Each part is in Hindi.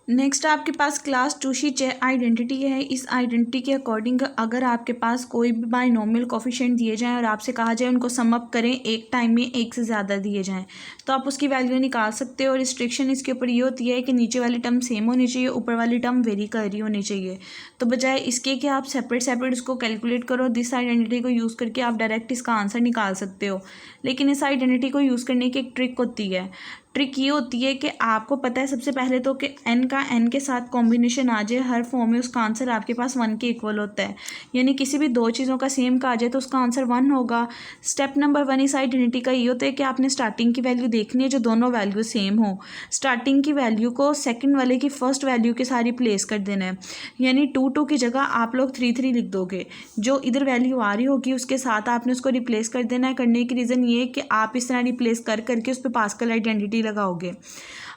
नेक्स्ट आपके पास क्लास 2 शी आइडेंटिटी है। इस आइडेंटिटी के अकॉर्डिंग अगर आपके पास कोई भी बाइनोमियल कोफिशिएंट दिए जाएं और आपसे कहा जाए उनको सम अप करें, एक टाइम में एक से ज़्यादा दिए जाएं, तो आप उसकी वैल्यू निकाल सकते हो। रिस्ट्रिक्शन इसके ऊपर ये होती है कि नीचे वाली टर्म सेम होनी चाहिए, ऊपर वाली टर्म वेरी कर रही होनी चाहिए। तो बजाय इसके कि आप सेपरेट उसको कैलकुलेट करो, दिस आइडेंटिटी को यूज़ करके आप डायरेक्ट इसका आंसर निकाल सकते हो। लेकिन इस आइडेंटिटी को यूज़ करने की एक ट्रिक होती है। ट्रिक ये होती है कि आपको पता है सबसे पहले तो कि एन का एन के साथ कॉम्बिनेशन आ जाए हर फॉर्म में, उसका आंसर आपके पास 1 के इक्वल होता है। यानी किसी भी दो चीज़ों का सेम का आ जाए तो उसका आंसर 1 होगा। स्टेप नंबर 1 इस आइडेंटिटी का ये होता है कि आपने स्टार्टिंग की वैल्यू देखनी है जो दोनों वैल्यू सेम हो। स्टार्टिंग की वैल्यू को सेकेंड वाले की फर्स्ट वैल्यू के साथ रिप्लेस कर देना है। यानी 2 की जगह आप लोग 3 लिख दोगे। जो इधर वैल्यू आ रही होगी उसके साथ आपने उसको रिप्लेस कर देना है। करने की रीज़न ये है कि आप इस तरह रिप्लेस कर करके उस पर पास्कल आइडेंटिटी लगाओगे।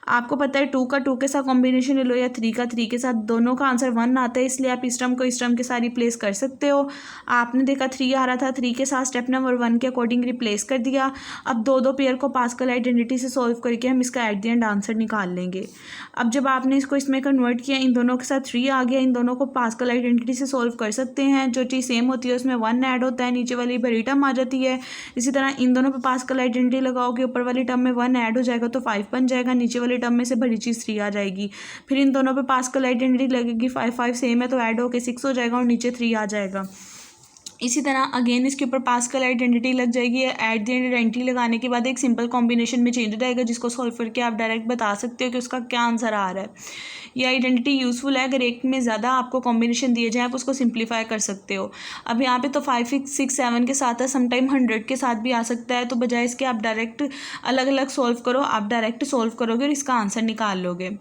आपको पता है 2 का 2 के साथ कॉम्बिनेशन ले लो या 3 का 3 के साथ, दोनों का आंसर 1 आता है, इसलिए आप इस टर्म को इस टर्म के साथ रिप्लेस कर सकते हो। आपने देखा 3 आ रहा था, 3 के साथ स्टेप नंबर 1 के अकॉर्डिंग रिप्लेस कर दिया। अब दो पेयर को पास्कल आइडेंटिटी से सॉल्व करके हम इसका एट द एंड आंसर निकाल लेंगे। अब जब आपने इसको इसमें कन्वर्ट किया, इन दोनों के साथ 3 आ गया, इन दोनों को पास्कल आइडेंटिटी से सॉल्व कर सकते हैं। जो चीज़ सेम होती है उसमें 1 ऐड होता है, नीचे वाली बड़ी टर्म आ जाती है। इसी तरह इन दोनों पे पास्कल आइडेंटिटी लगाओगे, ऊपर वाली टर्म में 1 ऐड हो जाएगा तो 5 बन जाएगा, नीचे वाली टर्म में से बड़ी चीज़ 3 आ जाएगी। फिर इन दोनों पे पास्कल आइडेंटिटी लगेगी, 5 सेम है तो ऐड होके 6 हो जाएगा और नीचे 3 आ जाएगा। इसी तरह अगेन इसके ऊपर पास्कल आइडेंटिटी लग जाएगी। एट द एंड आइडेंटिटी लगाने के बाद एक सिंपल कॉम्बिनेशन में चेंज हो जाएगा जिसको सॉल्व करके आप डायरेक्ट बता सकते हो कि उसका क्या आंसर आ रहा है। ये आइडेंटिटी यूज़फुल है, अगर एक में ज़्यादा आपको कॉम्बिनेशन दिए जाए आप उसको सिंप्लीफाई कर सकते हो। अब यहाँ पे तो 5 6 7 के साथ है, समटाइम 100 के साथ भी आ सकता है। तो बजाय इसके आप डायरेक्ट अलग अलग सॉल्व करो, आप डायरेक्ट सॉल्व करोगे और इसका आंसर निकाल लोगे।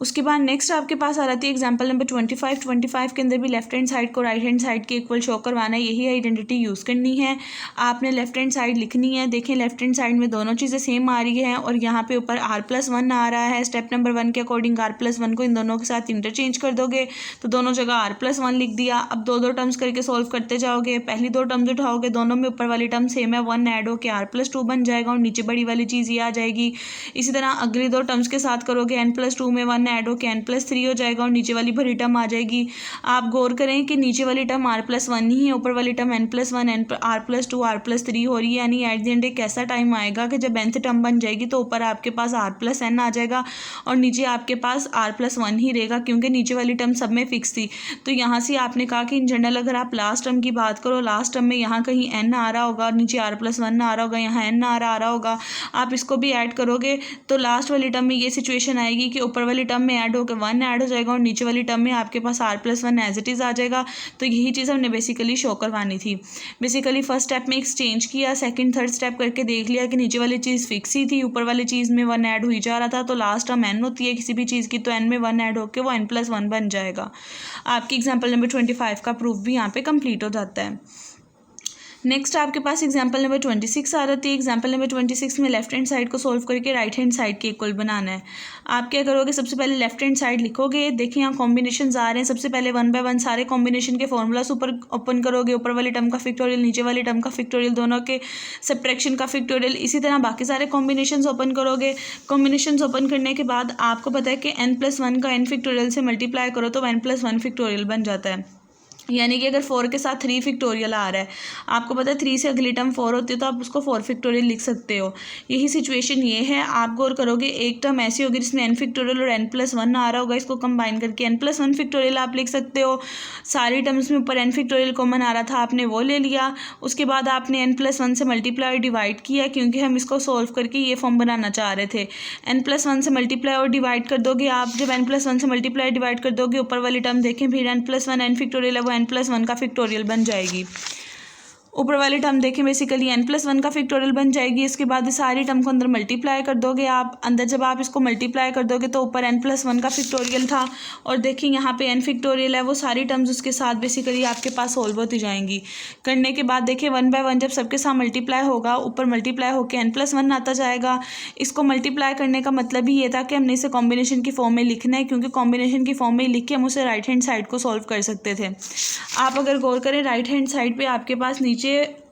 उसके बाद नेक्स्ट आपके पास आ रही है एग्जांपल नंबर 25 के अंदर भी लेफ्ट हैंड साइड को राइट हैंड साइड के इक्वल शो करवाना है। यही आइडेंटिटी यूज़ करनी है। आपने लेफ्ट हैंड साइड लिखनी है। देखें लेफ्ट हैंड साइड में दोनों चीज़ें सेम आ रही हैं और यहाँ पे ऊपर r+1 आ रहा है। स्टेप नंबर 1 के अकॉर्डिंग r+1 को इन दोनों के साथ इंटरचेंज कर दोगे तो दोनों जगह r+1 लिख दिया। अब दो टर्म्स करके सॉल्व करते जाओगे, पहली 2 टर्म्स उठाओगे, दोनों में ऊपर वाली टर्म सेम है, 1 ऐड होकर r+2 बन जाएगा और नीचे बड़ी वाली चीज़ ये आ जाएगी। इसी तरह अगली 2 टर्म्स के साथ करोगे, n+2 में 1 ऐड होकर n+3 हो जाएगा और नीचे वाली भरी टर्म आ जाएगी। आप गौर करें कि नीचे वाली टर्म r+1 ही है, ऊपर वाली टर्म n+1 r+2 r+3 हो रही है। यानी एट द एंड एक ऐसा टाइम आएगा कि जब nth टर्म बन जाएगी तो ऊपर आपके पास r+n आ जाएगा और नीचे आपके पास r+1 ही रहेगा, क्योंकि नीचे वाली टर्म सब में फिक्स थी। तो यहाँ से आपने कहा कि इन जनरल अगर आप लास्ट टर्म की बात करो, लास्ट टर्म में यहाँ कहीं n आ रहा होगा, नीचे r+1 आ रहा होगा, यहाँ n आ रहा होगा, आप इसको भी ऐड करोगे तो लास्ट वाली टर्म में ये सिचुएशन आएगी कि ऊपर वाली टर्म में ऐड होकर 1 ऐड हो जाएगा और नीचे वाली टर्म में आपके पास r+1 एज इट इज़ आ जाएगा। तो यही चीज़ हमने बेसिकली शो करवानी थी। बेसिकली फर्स्ट स्टेप में एक्सचेंज किया, सेकंड थर्ड स्टेप करके देख लिया कि नीचे वाली चीज़ फिक्स ही थी, ऊपर वाली चीज़ में 1 ऐड हुई जा रहा था। तो लास्ट टर्म n होती है किसी भी चीज़ की, तो n में 1 ऐड होकर वो n+1 बन जाएगा। आपकी एग्जाम्पल नंबर 25 का प्रूफ भी यहाँ पे कंप्लीट हो जाता है। नेक्स्ट आपके पास एग्जांपल नंबर 26 आ रही है। एग्जांपल नंबर 26 में लेफ्ट हैंड साइड को सॉल्व करके राइट हैंड साइड के इक्वल बनाना है। आप क्या करोगे, सबसे पहले लेफ्ट हैंड साइड लिखोगे। देखिए यहाँ कॉम्बिनेशन आ रहे हैं, सबसे पहले 1 बाय 1 सारे कॉम्बिनेशन के फॉर्मूलास ऊपर ओपन करोगे। ऊपर वाली टर्म का फैक्टोरियल, नीचे वाली टर्म का फैक्टोरियल, दोनों के सब्ट्रैक्शन का फैक्टोरियल। इसी तरह बाकी सारे कॉम्बिनेशन ओपन करोगे। कॉम्बिनेशन ओपन करने के बाद आपको पता है कि n+1 का n फैक्टोरियल से मल्टीप्लाई करो तो n+1 फैक्टोरियल बन जाता है। यानी कि अगर 4 के साथ 3 फैक्टोरियल आ रहा है, आपको पता है 3 से अगली टर्म 4 होती है तो आप उसको 4 फैक्टोरियल लिख सकते हो। यही सिचुएशन ये है। आप गौर करोगे एक टर्म ऐसी होगी जिसमें n फैक्टोरियल और n+1 आ रहा होगा, इसको कंबाइन करके n+1 फैक्टोरियल आप लिख सकते हो। सारी टर्म्स में ऊपर n फैक्टोरियल कॉमन आ रहा था, आपने वो ले लिया। उसके बाद आपने n+1 से मल्टीप्लाई डिवाइड किया, क्योंकि हम इसको सोल्व करके ये फॉर्म बनाना चाह रहे थे। n+1 से मल्टीप्लाई और डिवाइड कर दोगे आप। जब n+1 से मल्टीप्लाई डिवाइड कर दोगे, ऊपर वाली टर्म देखें, फिर n+1 n फैक्टोरियल है वो n+1 का फैक्टोरियल बन जाएगी। ऊपर वाली टर्म देखें बेसिकली n+1 का फैक्टोरियल बन जाएगी। इसके बाद इस सारी टर्म को अंदर मल्टीप्लाई कर दोगे आप। अंदर जब आप इसको मल्टीप्लाई कर दोगे तो ऊपर n+1 का फैक्टोरियल था और देखिए यहाँ पे n फैक्टोरियल है, वो सारी टर्म्स उसके साथ बेसिकली आपके पास सॉल्व होती जाएंगी। करने के बाद देखिए 1 बाय 1 जब सबके साथ मल्टीप्लाई होगा, ऊपर मल्टीप्लाई होकर n+1 आता जाएगा। इसको मल्टीप्लाई करने का मतलब ही ये था कि हमने इसे कॉम्बिनेशन की फॉर्म में लिखना है, क्योंकि कॉम्बिनेशन की फॉर्म में लिख के हम उसे राइट हैंड साइड को सॉल्व कर सकते थे। आप अगर गौर करें राइट हैंड साइड पर आपके पास नीचे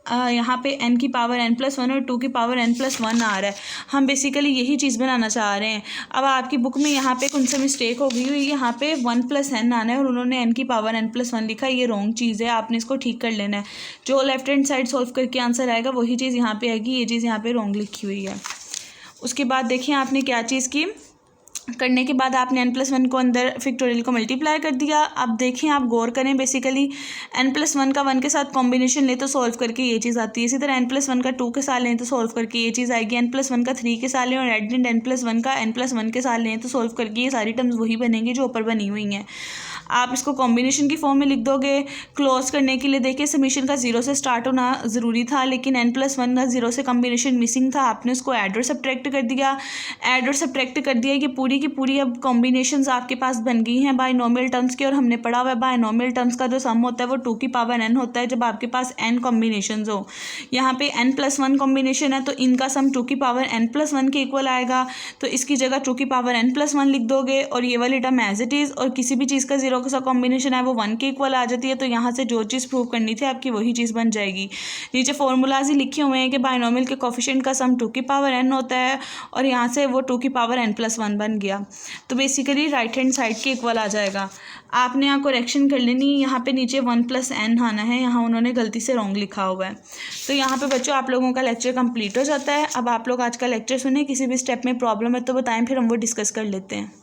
यहाँ पे n की पावर n+1 और 2 की पावर n+1 आ रहा है। हम बेसिकली यही चीज़ बनाना चाह रहे हैं। अब आपकी बुक में यहाँ पे कौन सा मिस्टेक हो गई हुई, यहाँ पे 1+n आना है और उन्होंने n की पावर n+1 लिखा है, ये रॉन्ग चीज़ है, आपने इसको ठीक कर लेना है। जो लेफ्ट हैंड साइड सॉल्व करके आंसर आएगा वही चीज़ यहाँ पे आएगी, ये चीज़ यहाँ पे रॉन्ग लिखी हुई है। उसके बाद देखिए आपने क्या चीज़ की, करने के बाद आपने n+1 को अंदर फैक्टोरियल को मल्टीप्लाई कर दिया। अब देखें, आप गौर करें, बेसिकली n+1 का 1 के साथ कॉम्बिनेशन ले तो सॉल्व करके ये चीज़ आती है। इसी तरह n+1 का 2 के साथ लें तो सॉल्व करके ये चीज़ आएगी। n+1 का 3 के साथ लें और एडेंड n+1 का n+1 के साथ लें तो सॉल्व करके ये सारी टर्म्स वही बनेंगी जो ऊपर बनी हुई हैं। आप इसको कॉम्बिनेशन की फॉर्म में लिख दोगे। क्लोज करने के लिए देखिए समीशन का 0 से स्टार्ट होना ज़रूरी था, लेकिन n+1 का 0 से कॉम्बिनेशन मिसिंग था, आपने उसको ऐड और सब्ट्रैक्ट कर दिया। ऐड और सब्ट्रैक्ट कर दिया कि पूरी की पूरी अब कॉम्बिनेशंस आपके पास बन गई हैं बायनोमियल टर्म्स की। और हमने पढ़ा हुआ है बायनोमियल टर्म्स का जो सम होता है वो 2 की पावर n होता है जब आपके पास n कॉम्बिनेशंस हो। यहाँ पे n+1 कॉम्बिनेशन है तो इनका सम 2 की पावर n+1 के इक्वल आएगा, तो इसकी जगह 2 की पावर n+1 लिख दोगे और ये वाली टर्म एज इट इज़, और किसी भी चीज़ का 0 का कॉम्बिनेशन है वो 1 के इक्वल आ जाती है। तो यहाँ से जो चीज़ प्रूव करनी थी आपकी वही चीज़ बन जाएगी। नीचे फॉर्मूलाज ही लिखे हुए हैं कि बायनोमियल के कोफिशिएंट का सम 2 की पावर n होता है और यहाँ से वो 2 की पावर n+1 बन गया, तो बेसिकली राइट हैंड साइड के इक्वल आ जाएगा। आपने यहाँ करेक्शन कर लेनी, यहाँ पे नीचे 1+n आना है, यहाँ उन्होंने गलती से रॉन्ग लिखा हुआ है। तो यहाँ पे बच्चों आप लोगों का लेक्चर कंप्लीट हो जाता है। अब आप लोग आज का लेक्चर सुने, किसी भी स्टेप में प्रॉब्लम है तो बताएं, फिर हम वो डिस्कस कर लेते हैं।